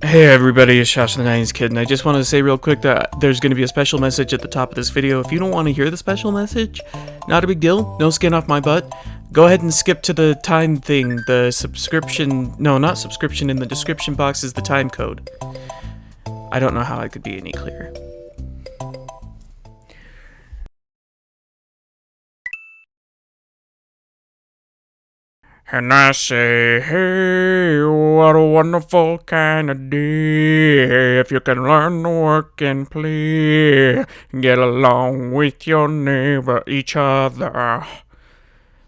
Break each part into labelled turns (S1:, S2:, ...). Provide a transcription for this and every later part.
S1: Hey everybody, it's Josh the 90s Kid, and I just wanted to say real quick that there's going to be a special message at the top of this video. If you don't want to hear the special message, not a big deal, no skin off my butt. Go ahead and skip to the time thing, the subscription, no, not subscription, in the description box is the time code. I don't know how I could be any clearer. And I say, hey, what a wonderful kind of day, if you can learn to work and play, get along with your neighbor, each other.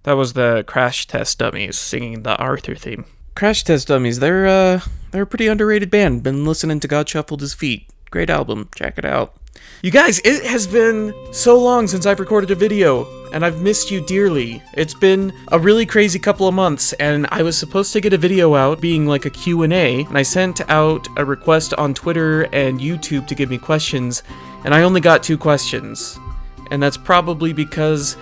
S1: That was the Crash Test Dummies singing the Arthur theme. Crash Test Dummies, they're a pretty underrated band. Been listening to God Shuffled His Feet. Great album, check it out. You guys, it has been so long since I've recorded a video, and I've missed you dearly. It's been a really crazy couple of months, and I was supposed to get a video out being like a Q&A, and I sent out a request on Twitter and YouTube to give me questions, and I only got 2 questions. And that's probably because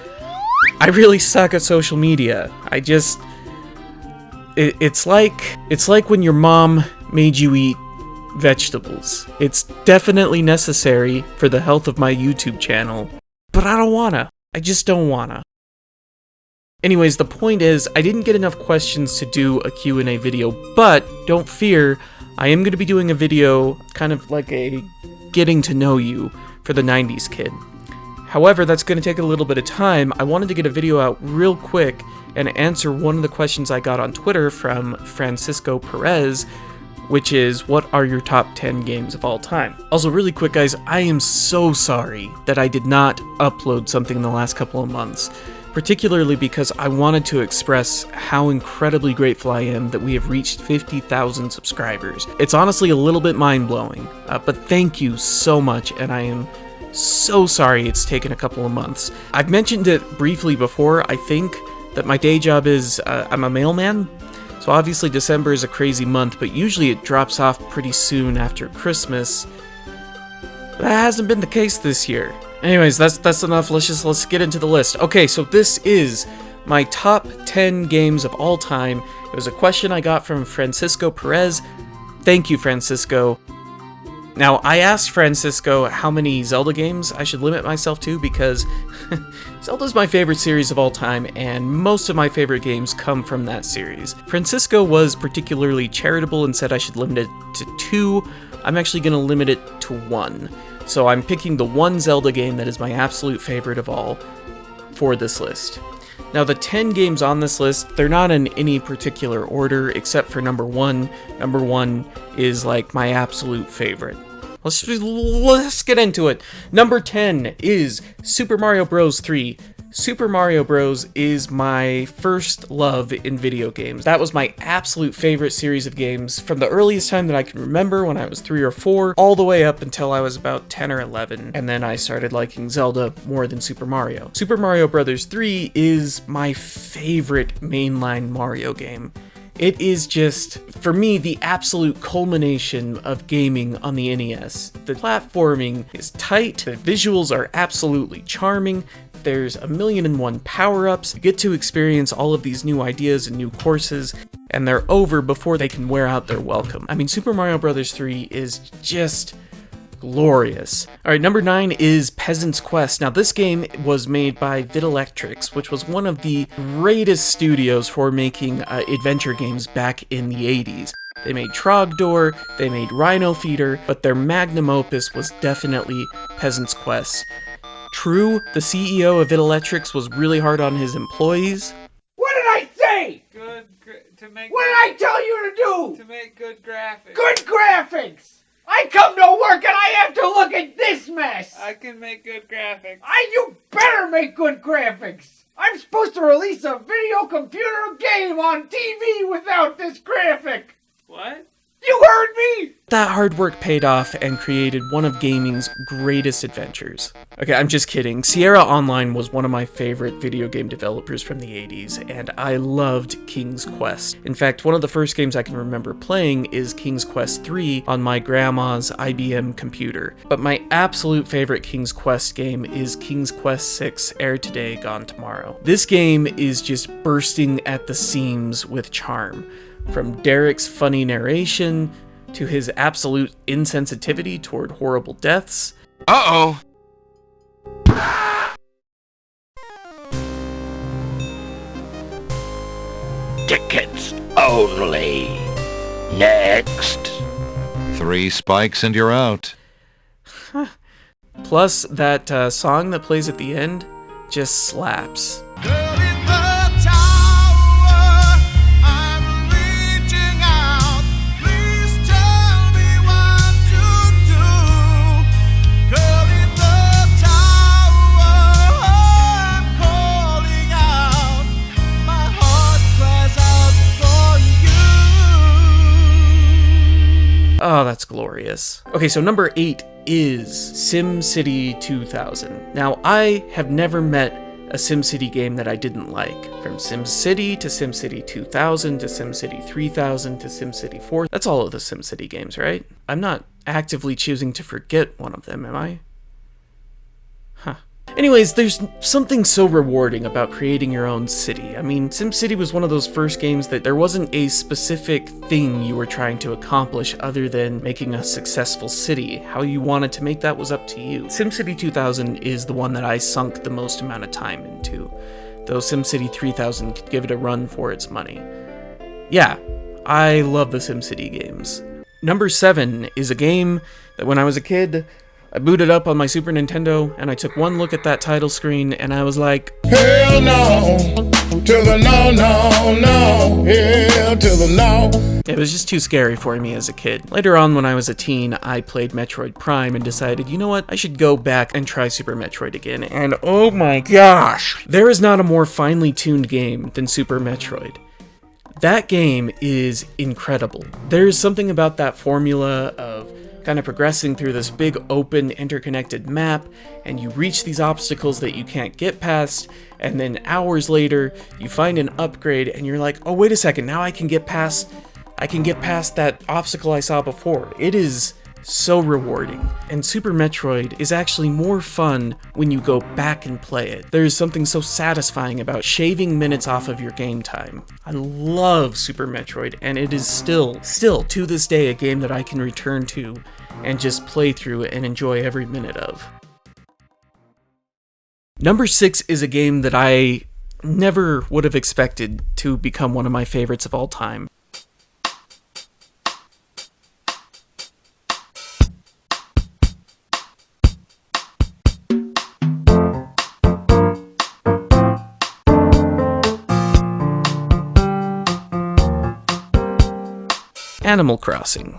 S1: I really suck at social media. It's like when your mom made you eat vegetables. It's definitely necessary for the health of my YouTube channel, but I don't wanna. I just don't wanna. Anyways, the point is, I didn't get enough questions to do a Q&A video, but don't fear, I am gonna be doing a video kind of like a getting to know you for the 90s Kid. However, that's gonna take a little bit of time. I wanted to get a video out real quick and answer one of the questions I got on Twitter from Francisco Perez, which is, what are your top 10 games of all time? Also, really quick guys, I am so sorry that I did not upload something in the last couple of months, particularly because I wanted to express how incredibly grateful I am that we have reached 50,000 subscribers. It's honestly a little bit mind-blowing, but thank you so much, and I am so sorry it's taken a couple of months. I've mentioned it briefly before, I think, that my day job is, I'm a mailman. So obviously December is a crazy month, but usually it drops off pretty soon after Christmas. That hasn't been the case this year. Anyways, that's enough. Let's get into the list. Okay, so this is my top 10 games of all time. It was a question I got from Francisco Perez. Thank you, Francisco. Now, I asked Francisco how many Zelda games I should limit myself to because Zelda's my favorite series of all time, and most of my favorite games come from that series. Francisco was particularly charitable and said I should limit it to 2. I'm actually going to limit it to 1. So I'm picking the one Zelda game that is my absolute favorite of all for this list. Now, the 10 games on this list, they're not in any particular order except for number 1. Number 1 is like my absolute favorite. Let's get into it. Number 10 is Super Mario Bros. 3. Super Mario Bros. Is my first love in video games. That was my absolute favorite series of games from the earliest time that I can remember when I was 3 or 4, all the way up until I was about 10 or 11, and then I started liking Zelda more than Super Mario. Super Mario Bros. 3 is my favorite mainline Mario game. It is just, for me, the absolute culmination of gaming on the NES. The platforming is tight, the visuals are absolutely charming, there's 1,000,001 power-ups, you get to experience all of these new ideas and new courses, and they're over before they can wear out their welcome. I mean, Super Mario Bros. 3 is just glorious. Alright, number 9 is Peasents Quest. Now, this game was made by Videlectrix, which was one of the greatest studios for making adventure games back in the 80s. They made Trogdor, they made Rhino Feeder, but their magnum opus was definitely Peasants Quest. True, the CEO of Videlectrix was really hard on his employees.
S2: What did I say?
S3: What did
S2: I tell you to do?
S3: To make good graphics.
S2: Good graphics! I come to work and I have to look at this mess!
S3: I can make good graphics.
S2: You better make good graphics! I'm supposed to release a video computer game on TV without this graphic!
S3: What?
S2: You heard me!
S1: That hard work paid off and created one of gaming's greatest adventures. Okay, I'm just kidding. Sierra Online was one of my favorite video game developers from the 80s, and I loved King's Quest. In fact, one of the first games I can remember playing is King's Quest 3 on my grandma's IBM computer. But my absolute favorite King's Quest game is King's Quest 6, Aired Today, Gone Tomorrow. This game is just bursting at the seams with charm. From Derek's funny narration, to his absolute insensitivity toward horrible deaths.
S4: Uh-oh.
S5: Tickets only. Next.
S6: 3 spikes and you're out.
S1: Plus, that song that plays at the end just slaps. Oh, that's glorious. Okay, so number 8 is SimCity 2000. Now, I have never met a SimCity game that I didn't like. From SimCity to SimCity 2000 to SimCity 3000 to SimCity 4. That's all of the SimCity games, right? I'm not actively choosing to forget one of them, am I? Huh. Anyways, there's something so rewarding about creating your own city. I mean, SimCity was one of those first games that there wasn't a specific thing you were trying to accomplish other than making a successful city. How you wanted to make that was up to you. SimCity 2000 is the one that I sunk the most amount of time into, though SimCity 3000 could give it a run for its money. Yeah, I love the SimCity games. Number 7 is a game that when I was a kid, I booted up on my Super Nintendo, and I took one look at that title screen, and I was like,
S7: hell no, to the no, no, no, hell to the no.
S1: It was just too scary for me as a kid. Later on, when I was a teen, I played Metroid Prime and decided, you know what, I should go back and try Super Metroid again, and oh my gosh, there is not a more finely tuned game than Super Metroid. That game is incredible. There is something about that formula of kind of progressing through this big open interconnected map, and you reach these obstacles that you can't get past, and then hours later you find an upgrade and you're like, oh wait a second, now I can get past that obstacle I saw before. It is so rewarding, and Super Metroid is actually more fun when you go back and play it. There's something so satisfying about shaving minutes off of your game time. I love Super Metroid, and it is still to this day a game that I can return to and just play through and enjoy every minute of. Number 6 is a game that I never would have expected to become one of my favorites of all time. Animal Crossing.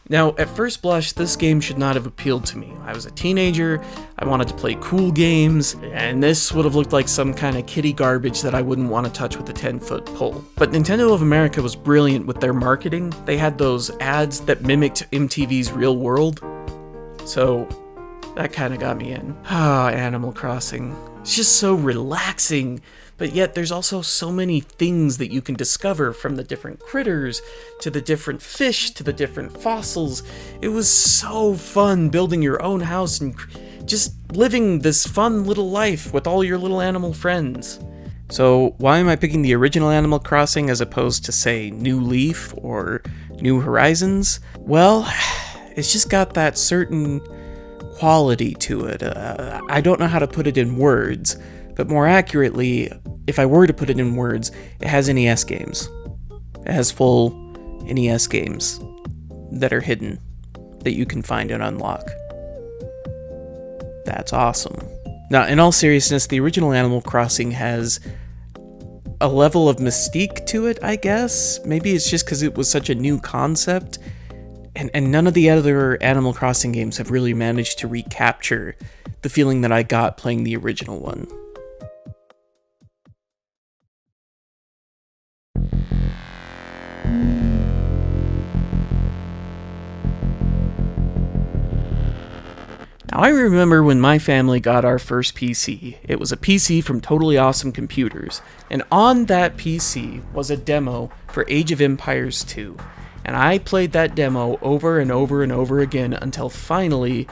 S1: Now, at first blush, this game should not have appealed to me. I was a teenager, I wanted to play cool games, and this would have looked like some kind of kiddie garbage that I wouldn't want to touch with a 10-foot pole. But Nintendo of America was brilliant with their marketing. They had those ads that mimicked MTV's Real World, so that kind of got me in. Ah, Animal Crossing. It's just so relaxing. But yet there's also so many things that you can discover, from the different critters, to the different fish, to the different fossils. It was so fun building your own house and just living this fun little life with all your little animal friends. So why am I picking the original Animal Crossing as opposed to, say, New Leaf or New Horizons? Well, it's just got that certain quality to it. I don't know how to put it in words. But more accurately, if I were to put it in words, it has NES games. It has full NES games that are hidden, that you can find and unlock. That's awesome. Now, in all seriousness, the original Animal Crossing has a level of mystique to it, I guess. Maybe it's just because it was such a new concept, and none of the other Animal Crossing games have really managed to recapture the feeling that I got playing the original one. Now, I remember when my family got our first PC. It was a PC from Totally Awesome Computers, and on that PC was a demo for Age of Empires 2, and I played that demo over and over and over again until finally,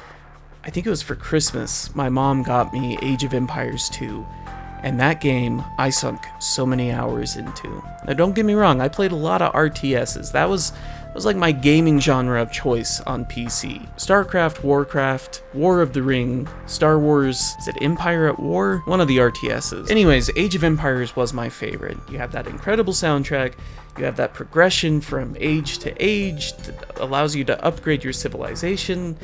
S1: I think it was for Christmas, my mom got me Age of Empires 2, and that game I sunk so many hours into. Now, don't get me wrong, I played a lot of RTSs. That was was like my gaming genre of choice on PC. StarCraft, Warcraft, War of the Ring, Star Wars, is it Empire at War? One of the RTSs. Anyways, Age of Empires was my favorite. You have that incredible soundtrack, you have that progression from age to age that allows you to upgrade your civilization.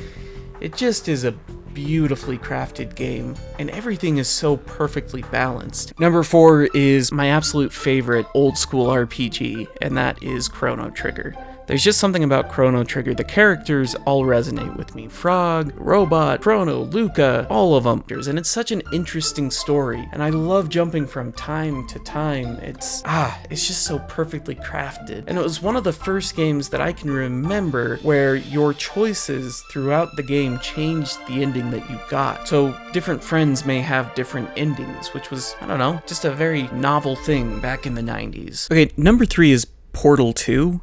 S1: It just is a beautifully crafted game, and everything is so perfectly balanced. Number 4 is my absolute favorite old school RPG, and that is Chrono Trigger. There's just something about Chrono Trigger. The characters all resonate with me. Frog, Robot, Chrono, Luca, all of them. And it's such an interesting story, and I love jumping from time to time. It's just so perfectly crafted. And it was one of the first games that I can remember where your choices throughout the game changed the ending that you got. So different friends may have different endings, which was, I don't know, just a very novel thing back in the 90s. Okay, number 3 is Portal 2.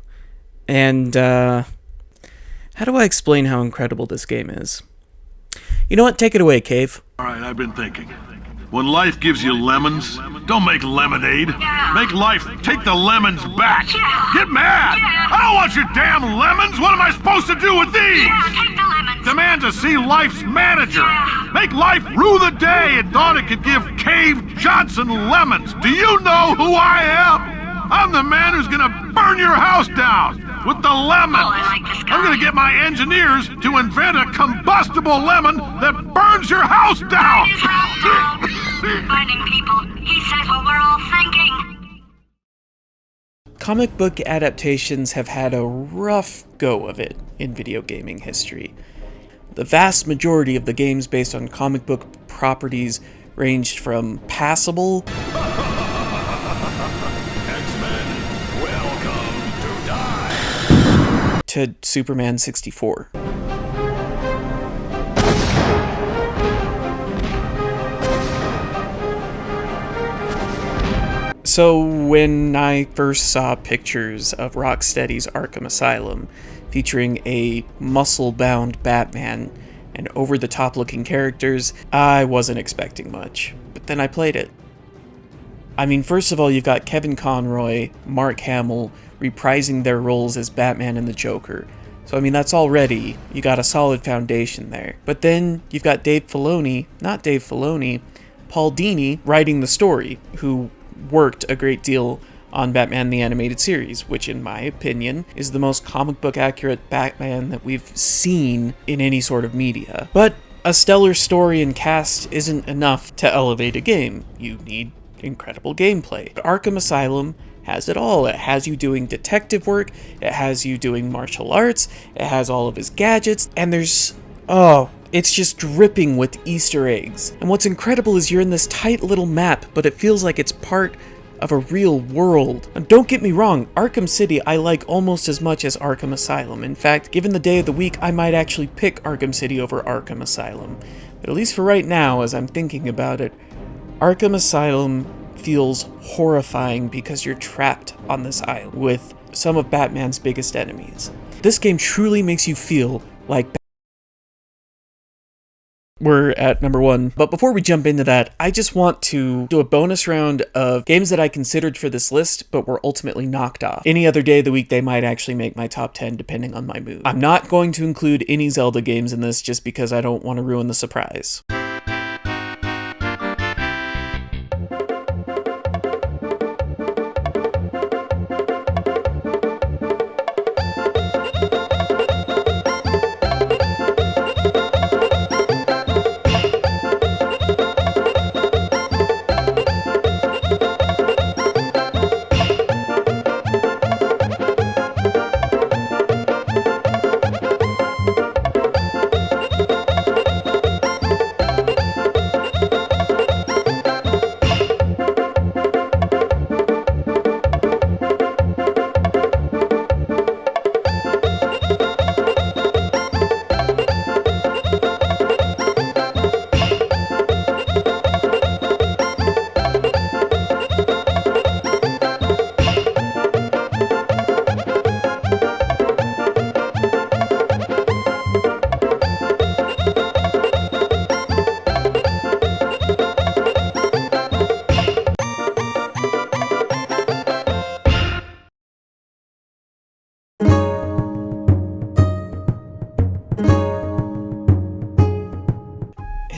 S1: And, how do I explain how incredible this game is? You know what? Take it away, Cave.
S4: Alright, I've been thinking. When life gives you lemons, don't make lemonade. Make life take the lemons back. Get mad! I don't want your damn lemons! What am I supposed to do with these?
S8: Take the lemons.
S4: Demand to see life's manager. Make life rue the day it thought it could give Cave Johnson lemons. Do you know who I am? I'm the man who's gonna burn your house down with the lemons.
S8: Oh, I like this guy.
S4: I'm gonna get my engineers to invent a combustible lemon that burns your house down.
S8: His house down. Burning people. He says what we're all thinking.
S1: Comic book adaptations have had a rough go of it in video gaming history. The vast majority of the games based on comic book properties ranged from passable to Superman 64. So when I first saw pictures of Rocksteady's Arkham Asylum featuring a muscle-bound Batman and over-the-top looking characters, I wasn't expecting much. But then I played it. I mean, first of all, you've got Kevin Conroy, Mark Hamill, reprising their roles as Batman and the Joker. So I mean, that's already, you got a solid foundation there. But then you've got Paul Dini writing the story, who worked a great deal on Batman the Animated Series, which in my opinion is the most comic book accurate Batman that we've seen in any sort of media. But a stellar story and cast isn't enough to elevate a game. You need incredible gameplay. Arkham Asylum has it all. It has you doing detective work, it has you doing martial arts, it has all of his gadgets, and it's just dripping with Easter eggs. And what's incredible is you're in this tight little map, but it feels like it's part of a real world. And don't get me wrong, Arkham City I like almost as much as Arkham Asylum. In fact, given the day of the week, I might actually pick Arkham City over Arkham Asylum. But at least for right now, as I'm thinking about it, Arkham Asylum feels horrifying because you're trapped on this island with some of Batman's biggest enemies. This game truly makes you feel like We're at number 1. But before we jump into that, I just want to do a bonus round of games that I considered for this list, but were ultimately knocked off. Any other day of the week, they might actually make my top 10, depending on my mood. I'm not going to include any Zelda games in this just because I don't want to ruin the surprise.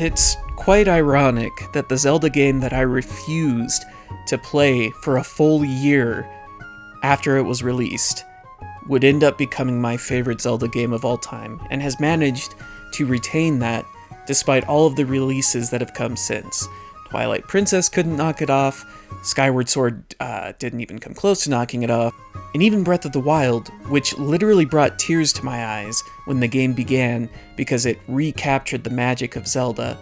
S1: It's quite ironic that the Zelda game that I refused to play for a full year after it was released would end up becoming my favorite Zelda game of all time, and has managed to retain that despite all of the releases that have come since. Twilight Princess couldn't knock it off, Skyward Sword didn't even come close to knocking it off, and even Breath of the Wild, which literally brought tears to my eyes when the game began because it recaptured the magic of Zelda,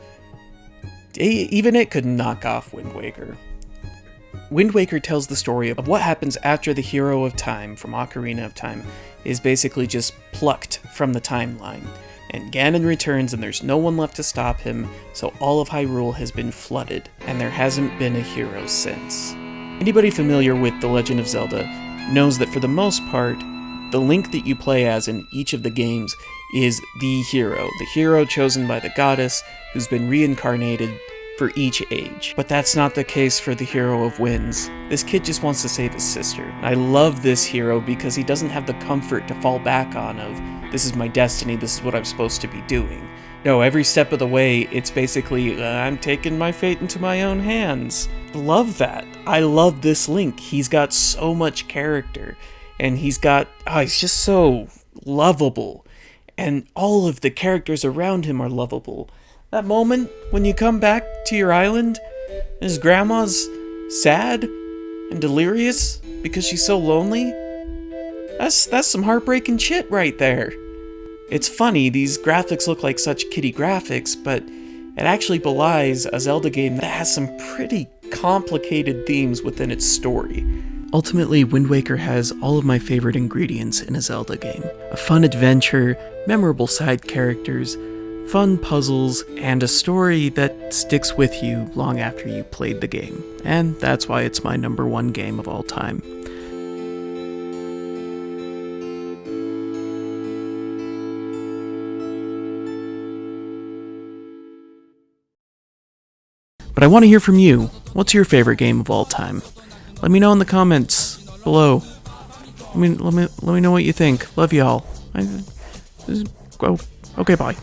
S1: even it couldn't knock off Wind Waker. Wind Waker tells the story of what happens after the Hero of Time from Ocarina of Time is basically just plucked from the timeline, and Ganon returns and there's no one left to stop him, so all of Hyrule has been flooded, and there hasn't been a hero since. Anybody familiar with The Legend of Zelda knows that for the most part, the Link that you play as in each of the games is the hero chosen by the goddess who's been reincarnated for each age. But that's not the case for the Hero of Winds. This kid just wants to save his sister. I love this hero because he doesn't have the comfort to fall back on of, this is my destiny, this is what I'm supposed to be doing. No, every step of the way, it's basically, I'm taking my fate into my own hands. Love that. I love this Link. He's got so much character, and he's just so lovable, and all of the characters around him are lovable. That moment when you come back to your island, and his grandma's sad and delirious because she's so lonely, that's some heartbreaking shit right there. It's funny, these graphics look like such kiddie graphics, but it actually belies a Zelda game that has some pretty complicated themes within its story. Ultimately, Wind Waker has all of my favorite ingredients in a Zelda game. A fun adventure, memorable side characters, fun puzzles, and a story that sticks with you long after you played the game. And that's why it's my #1 game of all time. But I want to hear from you. What's your favorite game of all time? Let me know in the comments below. Let me know what you think. Love y'all. Okay, bye.